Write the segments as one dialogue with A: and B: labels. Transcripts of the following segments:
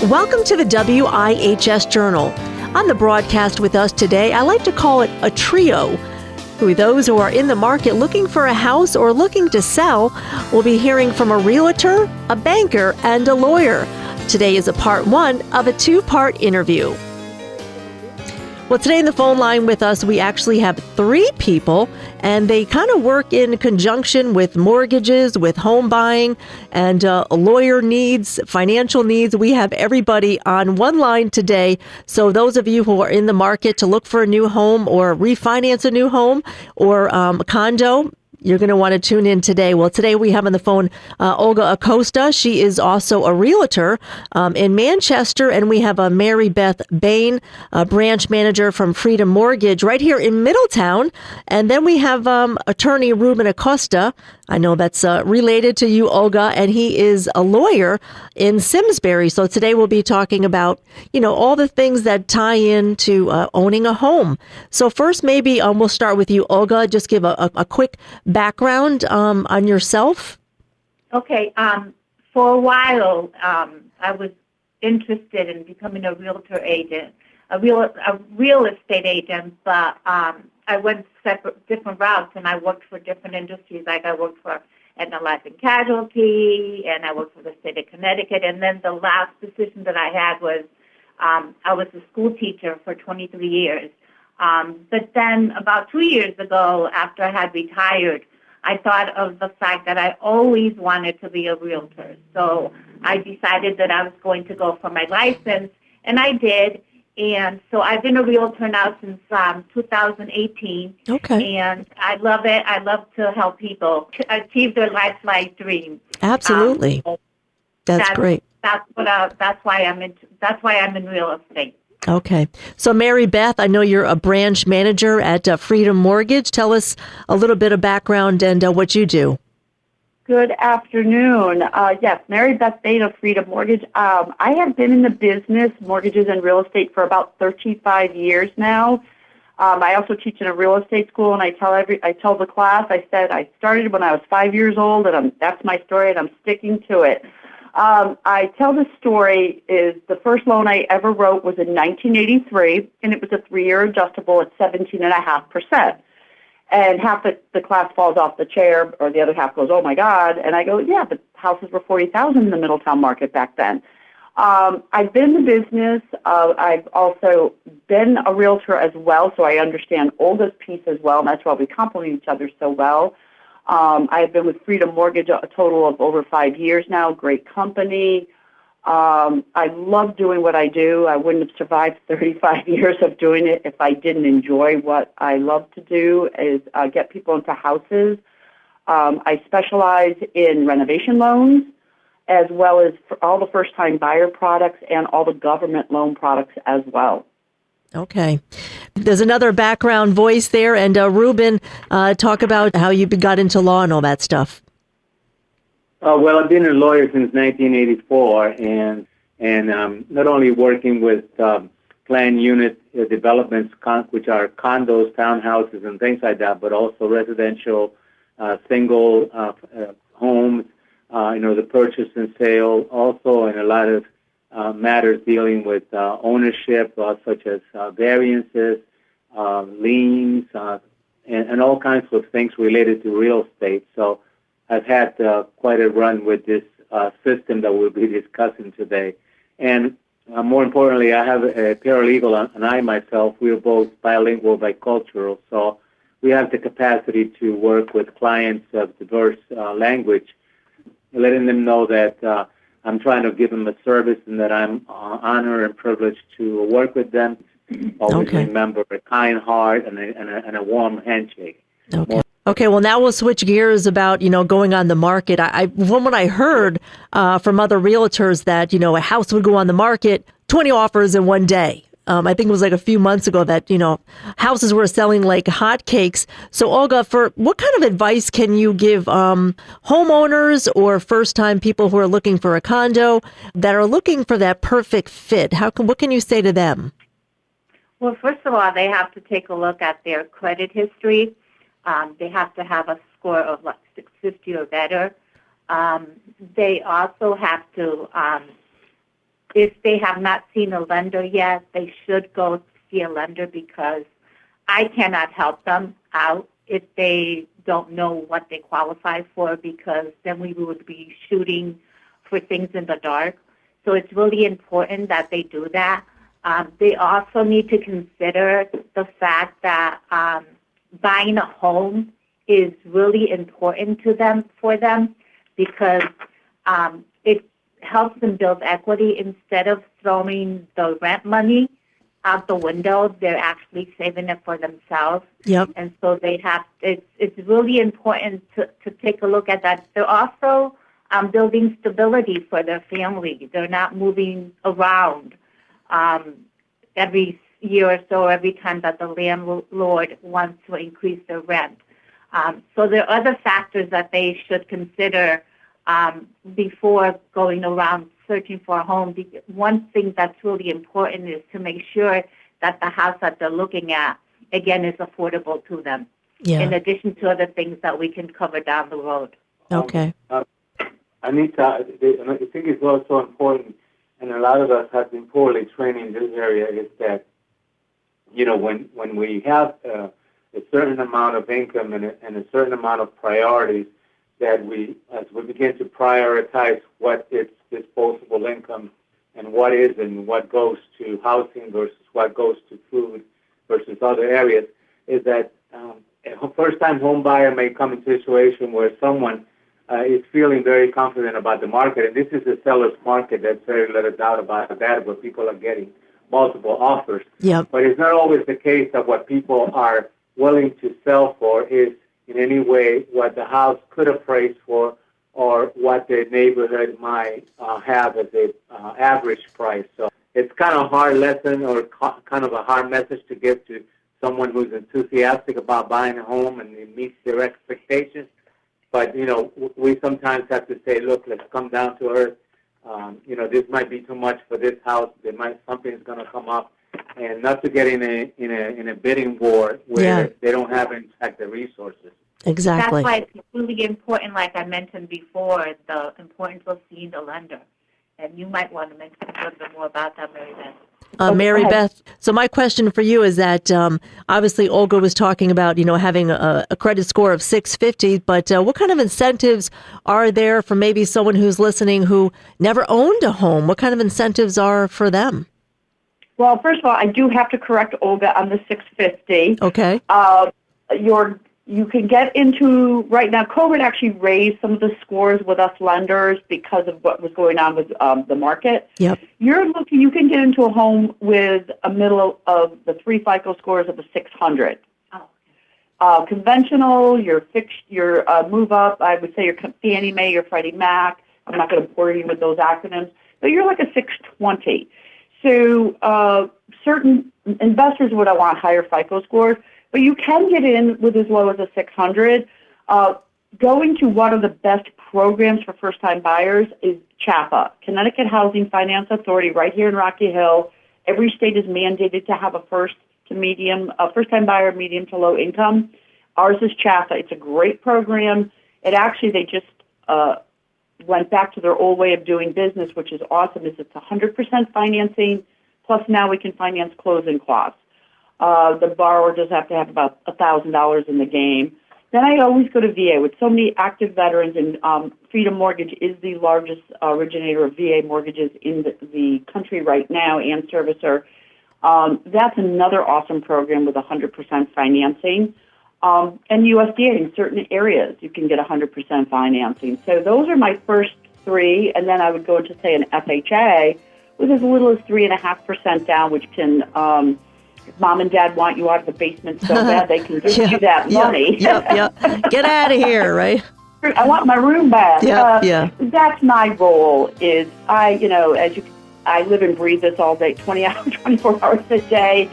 A: Welcome to the WIHS Journal. On the broadcast with us today, I like to call it a trio. Those who are in the market looking for a house or looking to sell will be hearing from a realtor, a banker, and a lawyer. Today is a part one of a two-part interview. Well, today in the phone line with us, we actually have three people, and they kind of work in conjunction with mortgages, with home buying, and lawyer needs, financial needs. We have everybody on one line today. So those of you who are in the market to look for a new home or refinance a new home or a condo, you're going to want to tune in today. Well, today we have on the phone Olga Acosta. She is also a realtor in Manchester. And we have Mary Beth Bain, a branch manager from Freedom Mortgage right here in Middletown. And then we have attorney Ruben Acosta. I know that's related to you, Olga, and he is a lawyer in Simsbury. So today we'll be talking about, all the things that tie into owning a home. So first, maybe we'll start with you, Olga. Just give a quick background on yourself.
B: Okay. For a while, I was interested in becoming a realtor agent, a real estate agent, but I went different routes, and I worked for different industries. Like I worked for Aetna Life and Casualty, and I worked for the state of Connecticut. And then the last position that I had was I was a school teacher for 23 years. But then about 2 years ago, after I had retired, I thought of the fact that I always wanted to be a realtor. So I decided that I was going to go for my license, and I did. And so I've been a realtor now since 2018.
A: Okay.
B: And I love it. I love to help people achieve their life dreams.
A: Absolutely. That's great.
B: That's why I'm in real estate.
A: Okay. So Mary Beth, I know you're a branch manager at Freedom Mortgage. Tell us a little bit of background and what you do.
C: Good afternoon. Yes, Mary Beth Bain of Freedom Mortgage. I have been in the business, mortgages and real estate, for about 35 years now. I also teach in a real estate school, and I tell the class, I said I started when I was 5 years old, and that's my story, and I'm sticking to it. I tell the story is the first loan I ever wrote was in 1983, and it was a 3-year adjustable at 17.5%. And half the class falls off the chair, or the other half goes, "Oh my God!" And I go, "Yeah, but houses were $40,000 in the Middletown market back then." I've been in the business. I've also been a realtor as well, so I understand Olga's piece as well, and that's why we complement each other so well. I've been with Freedom Mortgage a total of over 5 years now. Great company. I love doing what I do. I wouldn't have survived 35 years of doing it if I didn't enjoy what I love to do, is get people into houses. I specialize in renovation loans, as well as for all the first-time buyer products and all the government loan products as well.
A: Okay. There's another background voice there. And Ruben, talk about how you got into law and all that stuff.
D: Well, I've been a lawyer since 1984, and not only working with planned unit developments, which are condos, townhouses, and things like that, but also residential single homes, the purchase and sale, also in a lot of matters dealing with ownership, such as variances, liens, and all kinds of things related to real estate. So I've had quite a run with this system that we'll be discussing today. And more importantly, I have a paralegal, and I myself, we are both bilingual, bicultural, so we have the capacity to work with clients of diverse language, letting them know that I'm trying to give them a service and that I'm honored and privileged to work with them. Always remember a kind heart and a warm handshake.
A: Okay, well, now we'll switch gears about, going on the market. From what I heard from other realtors that, a house would go on the market, 20 offers in one day. I think it was like a few months ago that, houses were selling like hotcakes. So, Olga, for what kind of advice can you give homeowners or first-time people who are looking for a condo that are looking for that perfect fit? What can you say to them?
B: Well, first of all, they have to take a look at their credit history. They have to have a score of like 650 or better. They also have to if they have not seen a lender yet, they should go see a lender, because I cannot help them out if they don't know what they qualify for, because then we would be shooting for things in the dark. So it's really important that they do that. They also need to consider the fact that buying a home is really important for them, because it helps them build equity. Instead of throwing the rent money out the window, they're actually saving it for themselves.
A: Yep.
B: And so it's really important to take a look at that. They're also building stability for their family. They're not moving around every year or so, every time that the landlord wants to increase their rent. So there are other factors that they should consider before going around searching for a home. One thing that's really important is to make sure that the house that they're looking at, again, is affordable to them, in addition to other things that we can cover down the road.
A: Okay.
D: Anissa, I think it's also important, and a lot of us have been poorly trained in this area, is that, when we have a certain amount of income and a certain amount of priorities, that as we begin to prioritize what is disposable income and what is and what goes to housing versus what goes to food versus other areas, is that a first-time home buyer may come into a situation where someone is feeling very confident about the market, and this is a seller's market. There's very little doubt about that, where people are getting multiple offers.
A: Yep.
D: But it's not always the case that what people are willing to sell for is in any way what the house could appraise for, or what the neighborhood might have as a average price. So it's kind of a hard lesson, or kind of a hard message to give to someone who's enthusiastic about buying a home and it meets their expectations. But, we sometimes have to say, look, let's come down to earth. This might be too much for this house. Something's going to come up, and not to get in a bidding war where they don't have, in fact, the resources.
A: Exactly.
B: That's why it's really important, like I mentioned before, the importance of seeing the lender. And you might want to mention a little bit more about that, Mary Beth.
A: Mary Beth, so my question for you is that obviously Olga was talking about, having a credit score of 650, but what kind of incentives are there for maybe someone who's listening who never owned a home? What kind of incentives are for them?
C: Well, first of all, I do have to correct Olga on the 650.
A: Okay.
C: You can get into, right now, COVID actually raised some of the scores with us lenders because of what was going on with the market.
A: Yep.
C: You can get into a home with a middle of the 3 FICO scores of a 600.
B: Oh.
C: Conventional, your fixed, your move up, I would say your Fannie Mae, your Freddie Mac. I'm not going to bore you with those acronyms, but you're like a 620. So certain investors would want higher FICO scores, but you can get in with as low as a 600. Going to one of the best programs for first-time buyers is CHAPA, Connecticut Housing Finance Authority, right here in Rocky Hill. Every state is mandated to have a first-time buyer, medium to low income. Ours is CHAPA. It's a great program. They just went back to their old way of doing business, which is awesome. It's 100% financing, plus now we can finance closing costs. The borrower does have to have about $1,000 in the game. Then I always go to VA. With so many active veterans, and Freedom Mortgage is the largest originator of VA mortgages in the country right now, and servicer. That's another awesome program with 100% financing. And USDA in certain areas, you can get 100% financing. So those are my first 3, and then I would go into, say, an FHA with as little as 3.5% down, which can... if mom and dad want you out of the basement so bad, they can give you that money.
A: Yep. Get out of here, right?
C: I want my room back. That's my role. Is I live and breathe this all day, 24 hours a day.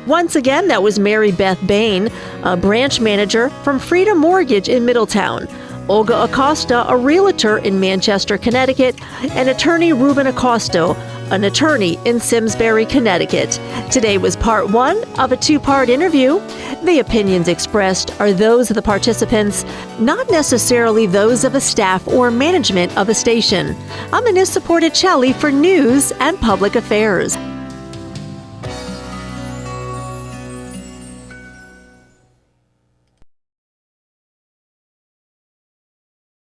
A: Once again, that was Mary Beth Bain, a branch manager from Freedom Mortgage in Middletown. Olga Acosta, a realtor in Manchester, Connecticut, and attorney Ruben Acosta an attorney in Simsbury, Connecticut. Today was part one of a two-part interview. The opinions expressed are those of the participants, not necessarily those of a staff or management of a station. I'm Anissa Porticelli for News and Public Affairs.